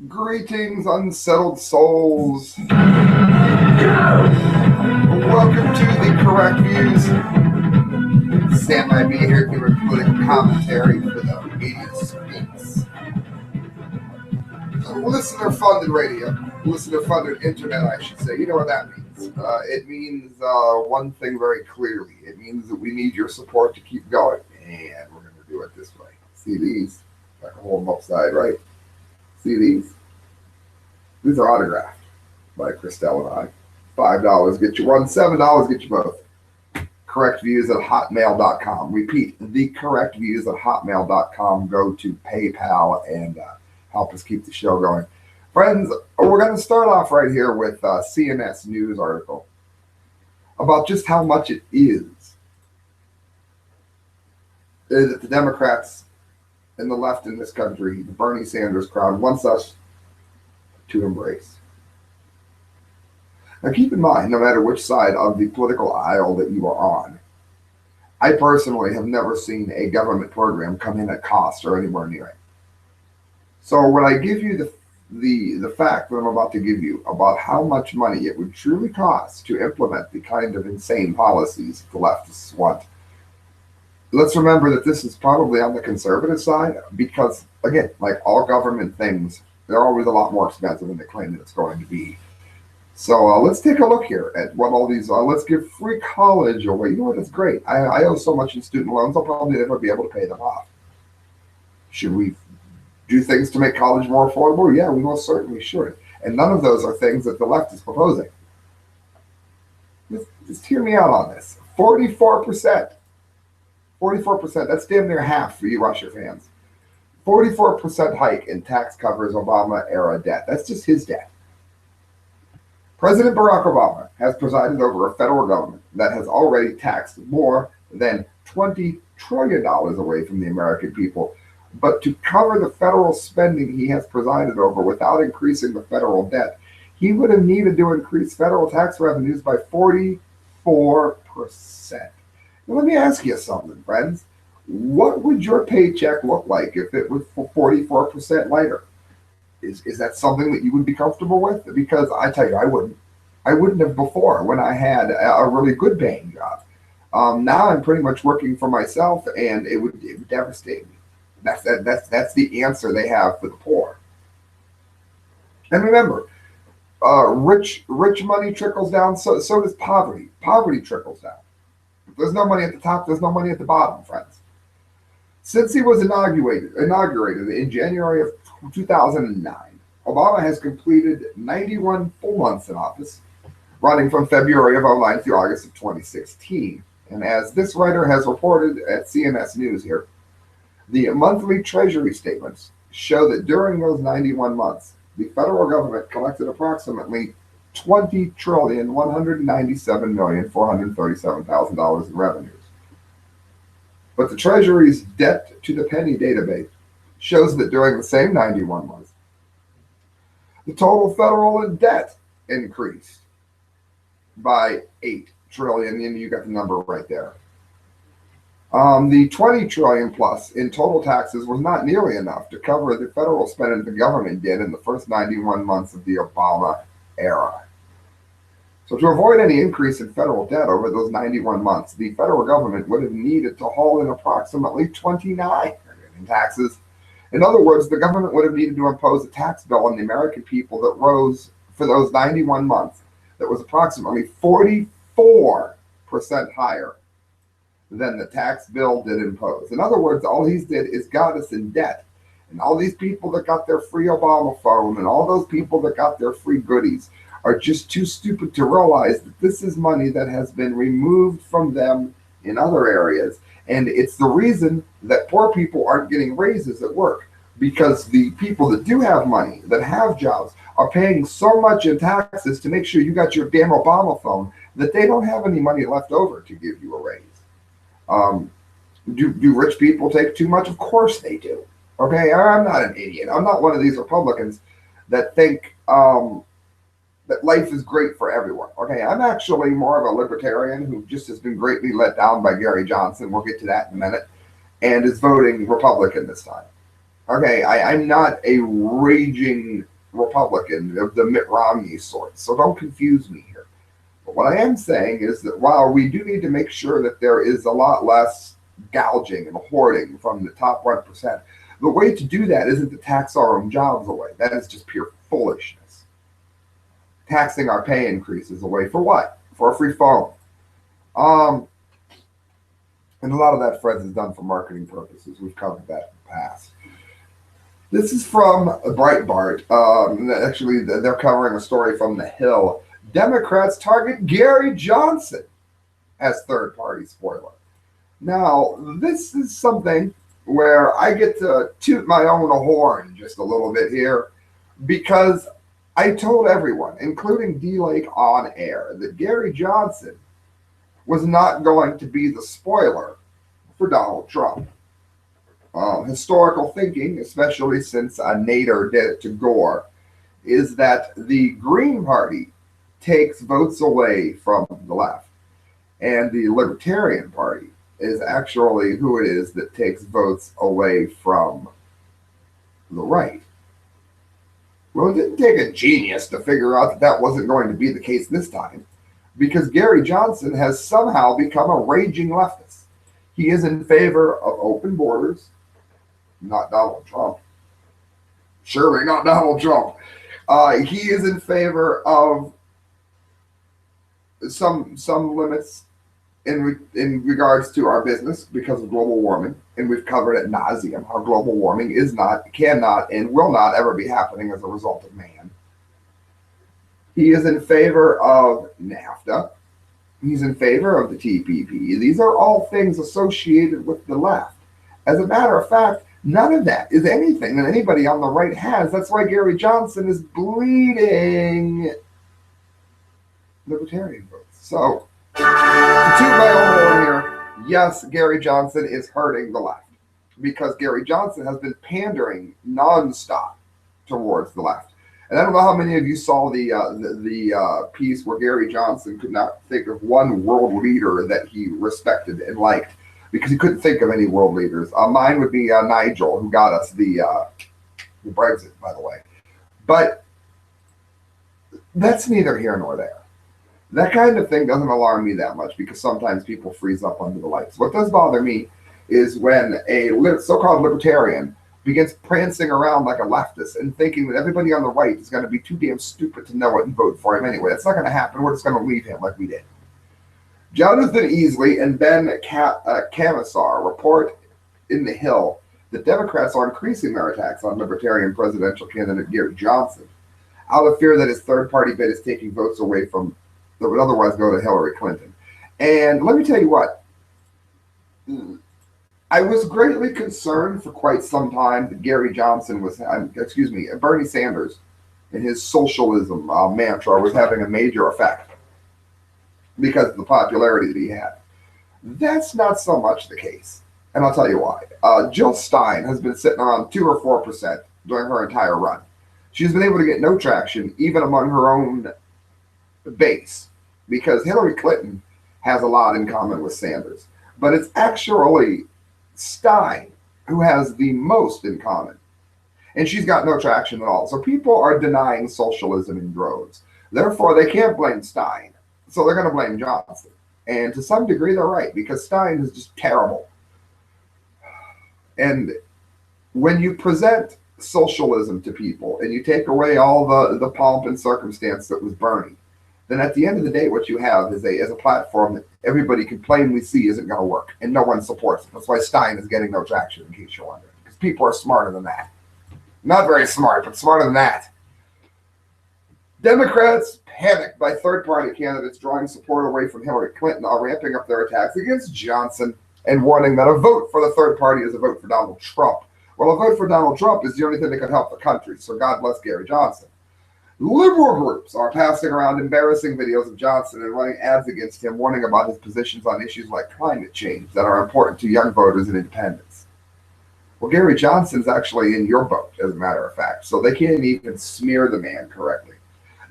Greetings, unsettled souls. Welcome to the Correct Views. Sam might be here doing political commentary for the Media Speaks. Listener-funded radio. Listener-funded internet, I should say. You know what that means. It means one thing very clearly. It means that we need your support to keep going. And we're going to do it this way. See these? I can hold them upside, right? See these? These are autographed by Christelle and I. $5 get you one, $7 get you both. Correctviews@hotmail.com. Repeat, thecorrectviews@hotmail.com. Go to PayPal and help us keep the show going. Friends, we're going to start off right here with a CNS News article about just how much it is that the Democrats and the left in this country, the Bernie Sanders crowd, wants us to embrace. Now keep in mind, no matter which side of the political aisle that you are on, I personally have never seen a government program come in at cost or anywhere near it. So when I give you the fact that I'm about to give you about how much money it would truly cost to implement the kind of insane policies the leftists want, let's remember that this is probably on the conservative side because, again, like all government things, they're always a lot more expensive than they claim that it's going to be. So let's take a look here at what all these are. Let's give free college away. You know what? That's great. I owe so much in student loans, I'll probably never be able to pay them off. Should we do things to make college more affordable? Yeah, we most certainly should. And none of those are things that the left is proposing. Just hear me out on this. 44%. 44%. That's damn near half for you Russia fans. 44% hike in tax covers Obama-era debt. That's just his debt. President Barack Obama has presided over a federal government that has already taxed more than $20 trillion away from the American people. But to cover the federal spending he has presided over without increasing the federal debt, he would have needed to increase federal tax revenues by 44%. Now, let me ask you something, friends. What would your paycheck look like if it was 44% lighter? Is that something that you would be comfortable with? Because I tell you, I wouldn't. I wouldn't have before when I had a really good paying job. Now I'm pretty much working for myself, and it would devastate me. That's the answer they have for the poor. And remember, rich money trickles down. So does poverty. Poverty trickles down. If there's no money at the top, there's no money at the bottom, friends. Since he was inaugurated in January of 2009, Obama has completed 91 full months in office, running from February of 2009 through August of 2016. And as this writer has reported at CNS News here, the monthly Treasury statements show that during those 91 months, the federal government collected approximately $20,197,437,000 in revenues. But the Treasury's debt to the penny database shows that during the same 91 months, the total federal debt increased by $8 trillion, and you got the number right there. The $20 trillion plus in total taxes was not nearly enough to cover the federal spending the government did in the first 91 months of the Obama era. So to avoid any increase in federal debt over those 91 months, the federal government would have needed to haul in approximately $29 trillion in taxes. In other words, the government would have needed to impose a tax bill on the American people that rose for those 91 months that was approximately 44% higher than the tax bill did impose. In other words, all he's did is got us in debt. And all these people that got their free Obama phone and all those people that got their free goodies are just too stupid to realize that this is money that has been removed from them in other areas. And it's the reason that poor people aren't getting raises at work, because the people that do have money, that have jobs, are paying so much in taxes to make sure you got your damn Obama phone that they don't have any money left over to give you a raise. Do rich people take too much? Of course they do. Okay, I'm not an idiot. I'm not one of these Republicans that think that life is great for everyone. Okay, I'm actually more of a libertarian who just has been greatly let down by Gary Johnson. We'll get to that in a minute, and is voting Republican this time. Okay, I'm not a raging Republican of the Mitt Romney sort. So don't confuse me here. But what I am saying is that while we do need to make sure that there is a lot less gouging and hoarding from the top 1%, the way to do that isn't to tax our own jobs away. That is just pure foolishness. Taxing our pay increases away for what? For a free phone. And a lot of that, Fred, is done for marketing purposes. We've covered that in the past. This is from Breitbart. Actually, they're covering a story from The Hill. Democrats target Gary Johnson as third-party spoiler. Now, this is something where I get to toot my own horn just a little bit here, because I told everyone, including D-Lake on air, that Gary Johnson was not going to be the spoiler for Donald Trump. Historical thinking, especially since Nader did it to Gore, is that the Green Party takes votes away from the left, and the Libertarian Party is actually who it is that takes votes away from the right. Well, it didn't take a genius to figure out that that wasn't going to be the case this time, because Gary Johnson has somehow become a raging leftist. He is in favor of open borders, not Donald Trump. Surely not Donald Trump. He is in favor of some limits in regards to our business because of global warming, and we've covered ad nauseum how global warming is not, cannot, and will not ever be happening as a result of man. He is in favor of NAFTA. He's in favor of the TPP. These are all things associated with the left. As a matter of fact, none of that is anything that anybody on the right has. That's why Gary Johnson is bleeding libertarian votes. So, to toot my own horn here, yes, Gary Johnson is hurting the left, because Gary Johnson has been pandering nonstop towards the left. And I don't know how many of you saw the piece where Gary Johnson could not think of one world leader that he respected and liked, because he couldn't think of any world leaders. Mine would be Nigel, who got us the Brexit, by the way. But that's neither here nor there. That kind of thing doesn't alarm me that much, because sometimes people freeze up under the lights. What does bother me is when a so-called libertarian begins prancing around like a leftist and thinking that everybody on the right is going to be too damn stupid to know it and vote for him anyway. That's not going to happen. We're just going to leave him like we did. Jonathan Easley and Ben Camisar report in The Hill that Democrats are increasing their attacks on Libertarian presidential candidate Geert Johnson out of fear that his third-party bid is taking votes away from that would otherwise go to Hillary Clinton. And let me tell you what, I was greatly concerned for quite some time that Gary Johnson was, Bernie Sanders and his socialism mantra was having a major effect because of the popularity that he had. That's not so much the case, and I'll tell you why. Jill Stein has been sitting around 2 or 4% during her entire run. She's been able to get no traction even among her own base, because Hillary Clinton has a lot in common with Sanders, but it's actually Stein who has the most in common, and she's got no traction at all. So people are denying socialism in droves. Therefore, they can't blame Stein, so they're going to blame Johnson. And to some degree, they're right, because Stein is just terrible. And when you present socialism to people and you take away all the pomp and circumstance that was Bernie, then at the end of the day, what you have is a platform that everybody can plainly see isn't going to work, and no one supports it. That's why Stein is getting no traction, in case you're wondering, because people are smarter than that. Not very smart, but smarter than that. Democrats, panicked by third-party candidates drawing support away from Hillary Clinton, are ramping up their attacks against Johnson and warning that a vote for the third party is a vote for Donald Trump. Well, a vote for Donald Trump is the only thing that could help the country, so God bless Gary Johnson. Liberal groups are passing around embarrassing videos of Johnson and running ads against him, warning about his positions on issues like climate change that are important to young voters and independents. Well, Gary Johnson's actually in your boat, as a matter of fact, so they can't even smear the man correctly.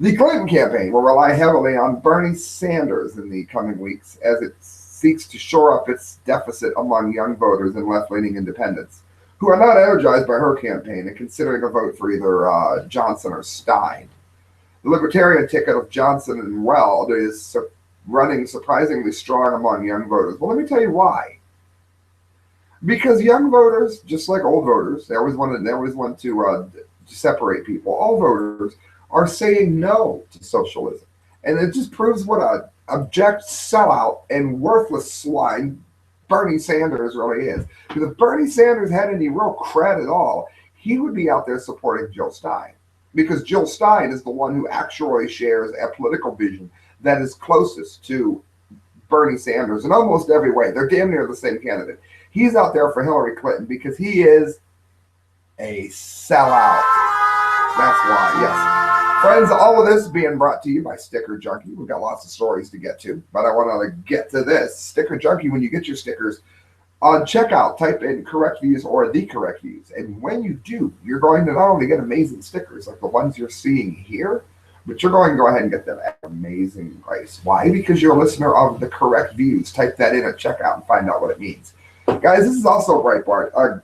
The Clinton campaign will rely heavily on Bernie Sanders in the coming weeks as it seeks to shore up its deficit among young voters and left-leaning independents, who are not energized by her campaign and considering a vote for either Johnson or Stein. The Libertarian ticket of Johnson and Weld is running surprisingly strong among young voters. Well, let me tell you why. Because young voters, just like old voters, they always want to separate people. All voters are saying no to socialism, and it just proves what a abject sellout and worthless swine Bernie Sanders really is. Because if Bernie Sanders had any real cred at all, he would be out there supporting Jill Stein. Because Jill Stein is the one who actually shares a political vision that is closest to Bernie Sanders in almost every way. They're damn near the same candidate. He's out there for Hillary Clinton because he is a sellout. That's why, yes. Friends, all of this is being brought to you by Sticker Junkie. We've got lots of stories to get to, but I want to get to this. Sticker Junkie, when you get your stickers, on checkout, type in correct views or the correct views. And when you do, you're going to not only get amazing stickers like the ones you're seeing here, but you're going to go ahead and get them at an amazing price. Why? Because you're a listener of the correct views. Type that in at checkout and find out what it means. Guys, this is also Breitbart.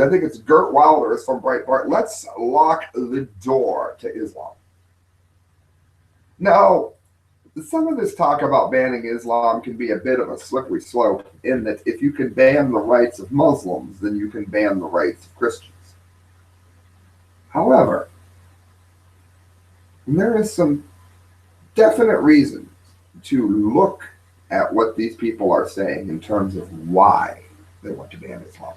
I think it's Geert Wilders from Breitbart. Let's lock the door to Islam. Now, some of this talk about banning Islam can be a bit of a slippery slope in that if you can ban the rights of Muslims, then you can ban the rights of Christians. However, there is some definite reasons to look at what these people are saying in terms of why they want to ban Islam.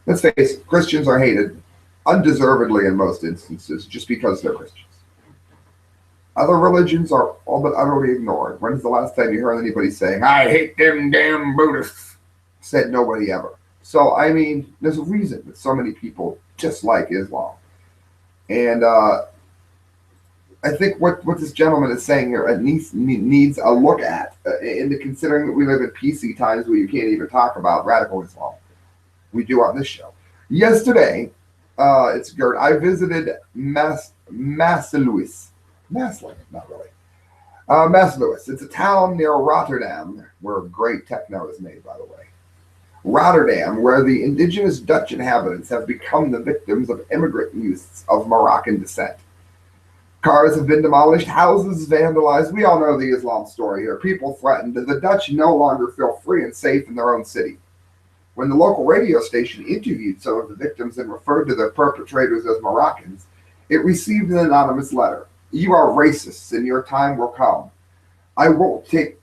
Let's face it, Christians are hated undeservedly in most instances just because they're Christians. Other religions are all but utterly ignored. When's the last time you heard anybody saying, I hate them damn Buddhists? Said nobody ever. So, I mean, there's a reason that so many people dislike Islam. And I think what this gentleman is saying here needs a look at, into considering that we live in PC times where you can't even talk about radical Islam. We do on this show. Yesterday, it's Gert, I visited Maasluis. Maasluis, not really. Maasluis. It's a town near Rotterdam where great techno is made, by the way. Rotterdam, where the indigenous Dutch inhabitants have become the victims of immigrant youths of Moroccan descent. Cars have been demolished, houses vandalized. We all know the Islam story here. People threatened. The Dutch no longer feel free and safe in their own city. When the local radio station interviewed some of the victims and referred to their perpetrators as Moroccans, it received an anonymous letter. You are racists and your time will come. I won't take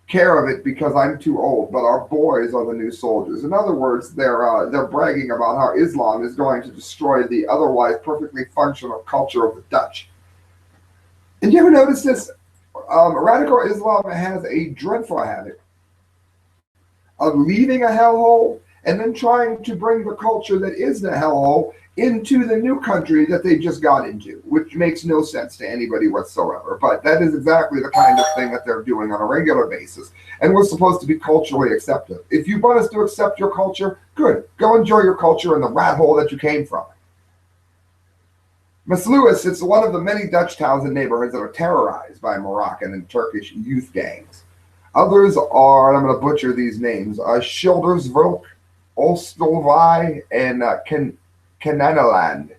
care of it because I'm too old, but our boys are the new soldiers. In other words, they're bragging about how Islam is going to destroy the otherwise perfectly functional culture of the Dutch. And you ever notice this? Radical Islam has a dreadful habit of leaving a hellhole and then trying to bring the culture that is the hellhole into the new country that they just got into, which makes no sense to anybody whatsoever. But that is exactly the kind of thing that they're doing on a regular basis. And we're supposed to be culturally acceptive. If you want us to accept your culture, good. Go enjoy your culture in the rat hole that you came from. Maasluis is one of the many Dutch towns and neighborhoods that are terrorized by Moroccan and Turkish youth gangs. Others are, and I'm going to butcher these names, Schilderswijk, Oostelvij, and Kennemerland.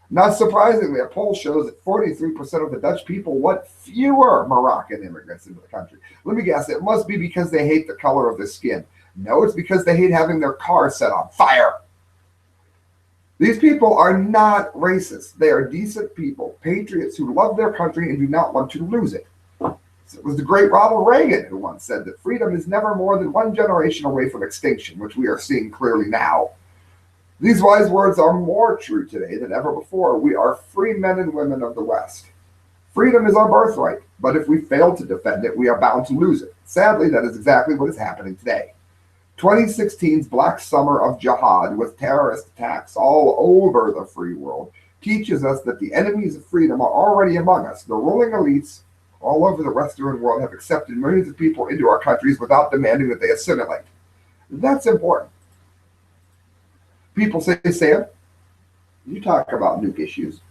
Not surprisingly, a poll shows that 43% of the Dutch people want fewer Moroccan immigrants into the country. Let me guess, it must be because they hate the color of their skin. No, it's because they hate having their car set on fire. These people are not racist. They are decent people, patriots who love their country and do not want to lose it. It was the great Ronald Reagan who once said that freedom is never more than one generation away from extinction, which we are seeing clearly now. These wise words are more true today than ever before. We are free men and women of the West. Freedom is our birthright, but if we fail to defend it, we are bound to lose it. Sadly, that is exactly what is happening today. 2016's Black Summer of Jihad, with terrorist attacks all over the free world, teaches us that the enemies of freedom are already among us. The ruling elites all over the Western world have accepted millions of people into our countries without demanding that they assimilate. That's important. People say, Sam, you talk about nuke issues.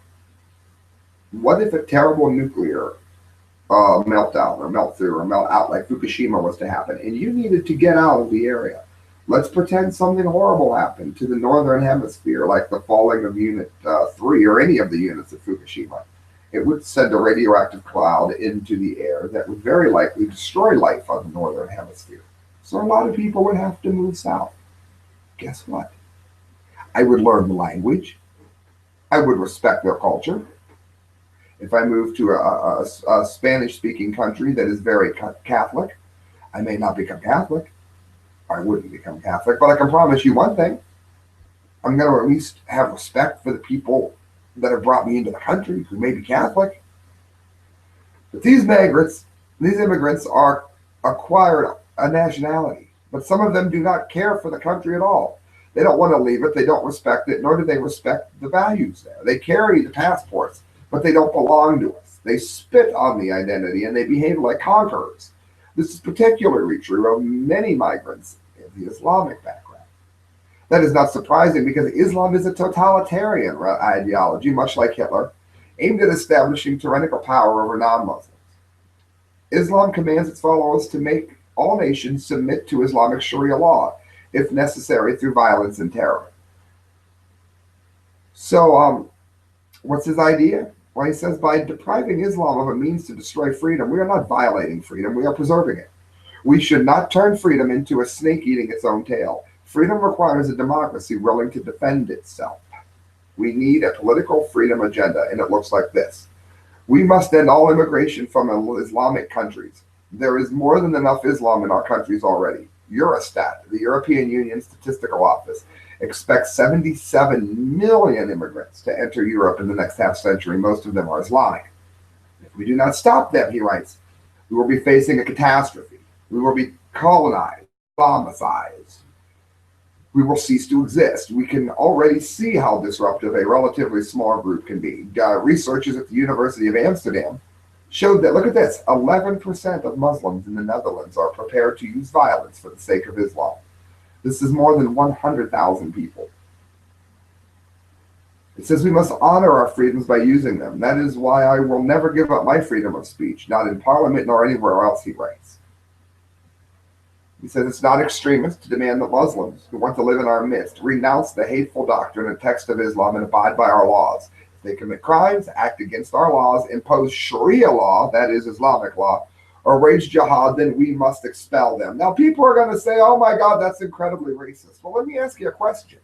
What if a terrible nuclear meltdown or melt through or melt out like Fukushima was to happen and you needed to get out of the area? Let's pretend something horrible happened to the northern hemisphere, like the falling of Unit 3 or any of the units at Fukushima. It would send a radioactive cloud into the air that would very likely destroy life on the northern hemisphere. So a lot of people would have to move south. Guess what? I would learn the language. I would respect their culture. If I move to a Spanish-speaking country that is very Catholic, I may not become Catholic. I wouldn't become Catholic, but I can promise you one thing. I'm going to at least have respect for the people that have brought me into the country who may be Catholic. But these immigrants are acquired a nationality, but some of them do not care for the country at all. They don't want to leave it. They don't respect it, nor do they respect the values there. They carry the passports, but they don't belong to us. They spit on the identity and they behave like conquerors. This is particularly true of many migrants in the Islamic background. That is not surprising because Islam is a totalitarian ideology, much like Hitler, aimed at establishing tyrannical power over non-Muslims. Islam commands its followers to make all nations submit to Islamic Sharia law, if necessary, through violence and terror. So, what's his idea? Well, he says by depriving Islam of a means to destroy freedom, we are not violating freedom, we are preserving it. We should not turn freedom into a snake eating its own tail. Freedom requires a democracy willing to defend itself. We need a political freedom agenda, and it looks like this. We must end all immigration from Islamic countries. There is more than enough Islam in our countries already. Eurostat, the European Union Statistical Office, expects 77 million immigrants to enter Europe in the next half century. Most of them are Islamic. If we do not stop them, he writes, we will be facing a catastrophe. We will be colonized, Islamicized. We will cease to exist. We can already see how disruptive a relatively small group can be. Researchers at the University of Amsterdam showed that, look at this, 11% of Muslims in the Netherlands are prepared to use violence for the sake of Islam. This is more than 100,000 people. It says we must honor our freedoms by using them. That is why I will never give up my freedom of speech, not in Parliament nor anywhere else, he writes. He says it's not extremist to demand that Muslims who want to live in our midst renounce the hateful doctrine and text of Islam and abide by our laws. If they commit crimes, act against our laws, impose Sharia law, that is Islamic law, or wage jihad, then we must expel them. Now, people are going to say, oh my God, that's incredibly racist. Well, let me ask you a question.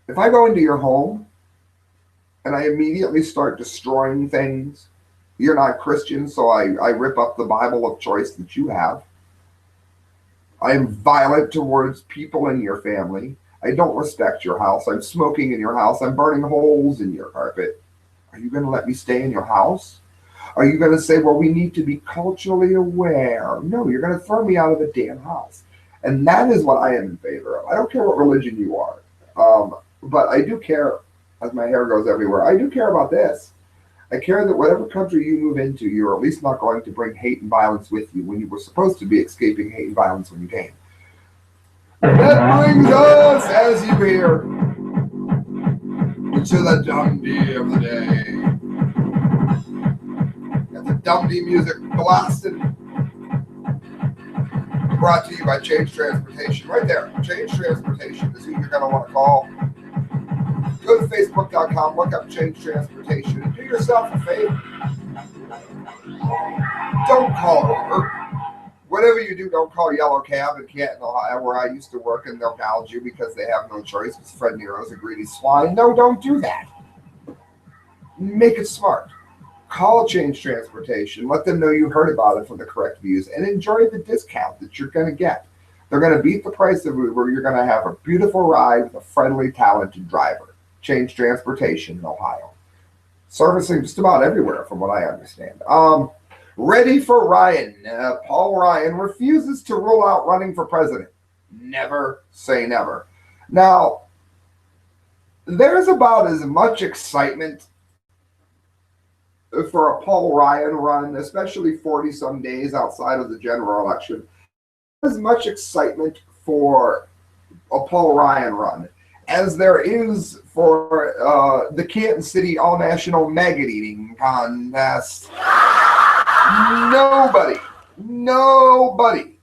If I go into your home and I immediately start destroying things, you're not Christian, so I rip up the Bible of choice that you have. I am violent towards people in your family. I don't respect your house. I'm smoking in your house. I'm burning holes in your carpet. Are you going to let me stay in your house? Are you going to say, well, we need to be culturally aware? No, you're going to throw me out of the damn house. And that is what I am in favor of. I don't care what religion you are. But I do care, as my hair goes everywhere, I do care about this. I care that whatever country you move into, you're at least not going to bring hate and violence with you when you were supposed to be escaping hate and violence when you came. That brings us, as you hear, to the Dundee of the day. Got the Dundee music blasted. Brought to you by Change Transportation. Right there. Change Transportation is who you're going to want to call. Go to Facebook.com, look up Change Transportation, and do yourself a favor. Don't call Uber. Whatever you do, don't call Yellow Cab in Canton, Ohio, where I used to work, and they'll gouge you because they have no choice. Because Fred Nero's a greedy swine. No, don't do that. Make it smart. Call Change Transportation. Let them know you heard about it from the correct views, and enjoy the discount that you're going to get. They're going to beat the price of Uber. You're going to have a beautiful ride with a friendly, talented driver. Change Transportation in Ohio. Servicing just about everywhere, from what I understand. Ready for Ryan. Paul Ryan refuses to rule out running for president. Never say never. Now, there's about as much excitement for a Paul Ryan run, especially 40-some days outside of the general election. As much excitement for a Paul Ryan run as there is for the Canton City All-National Maggot Eating Contest. Nobody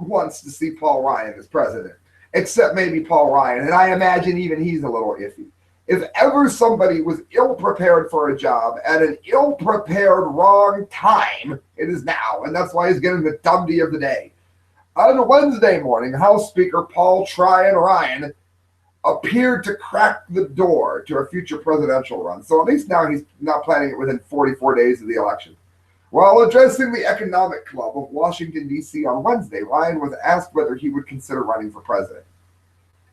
wants to see Paul Ryan as president, except maybe Paul Ryan. And I imagine even he's a little iffy. If ever somebody was ill prepared for a job at an ill prepared wrong time, it is now. And that's why he's getting the Dundee of the day. On Wednesday morning, House Speaker Paul Tryon Ryan appeared to crack the door to a future presidential run. So at least now he's not planning it within 44 days of the election. While addressing the Economic Club of Washington, D.C. on Wednesday, Ryan was asked whether he would consider running for president.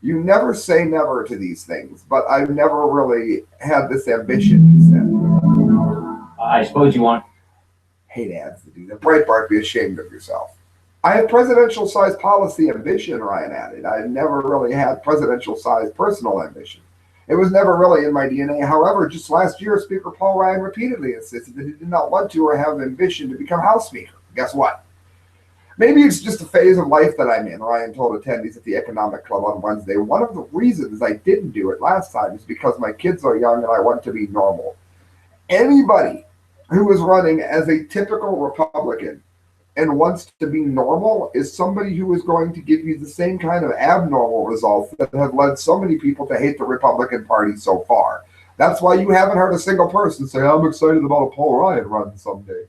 You never say never to these things, but I've never really had this ambition, he said. I suppose you want... Hate ads to do that. Breitbart, be ashamed of yourself. I have presidential-sized policy ambition, Ryan added. I've never really had presidential-sized personal ambition. It was never really in my DNA. However, just last year, Speaker Paul Ryan repeatedly insisted that he did not want to or have ambition to become House Speaker. Guess what? Maybe it's just a phase of life that I'm in, Ryan told attendees at the Economic Club on Wednesday. One of the reasons I didn't do it last time is because my kids are young and I want to be normal. Anybody who is running as a typical Republican and wants to be normal is somebody who is going to give you the same kind of abnormal results that have led so many people to hate the Republican Party so far. That's why you haven't heard a single person say, I'm excited about a Paul Ryan run someday.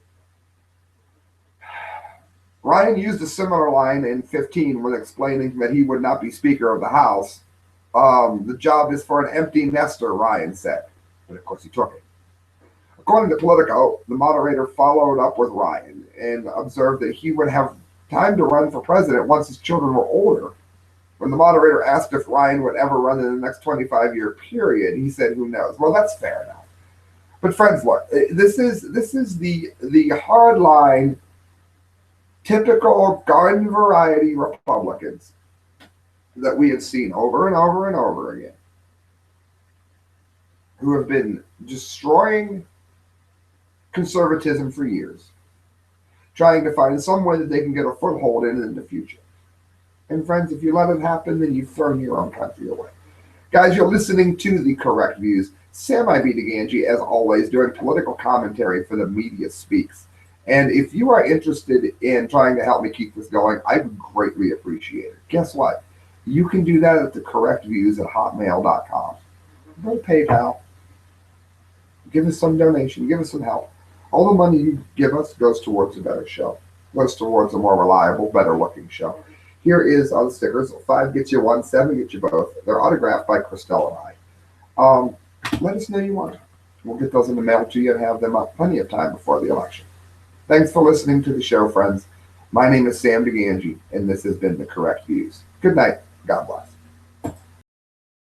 Ryan used a similar line in 2015 when explaining that he would not be Speaker of the House. The job is for an empty nester, Ryan said. But of course he took it. According to Politico, the moderator followed up with Ryan and observed that he would have time to run for president once his children were older. When the moderator asked if Ryan would ever run in the next 25-year period, he said, who knows? Well, that's fair enough. But friends, look, this is the hardline, typical garden variety Republicans that we have seen over and over and over again, who have been destroying conservatism for years, trying to find some way that they can get a foothold in the future. And friends, if you let it happen, then you've thrown your own country away. Guys, you're listening to The Correct Views. Sam I.B. Gangi, as always, doing political commentary for the Media Speaks. And if you are interested in trying to help me keep this going, I would greatly appreciate it. Guess what? You can do that at thecorrectviews@hotmail.com. Go to PayPal. Give us some donation. Give us some help. All the money you give us goes towards a better show. Goes towards a more reliable, better-looking show. Here is the stickers. 5 gets you 1, 7 gets you both. They're autographed by Christelle and I. Let us know you want them. We'll get those in the mail to you and have them up plenty of time before the election. Thanks for listening to the show, friends. My name is Sam DeGangi, and this has been The Correct Views. Good night. God bless.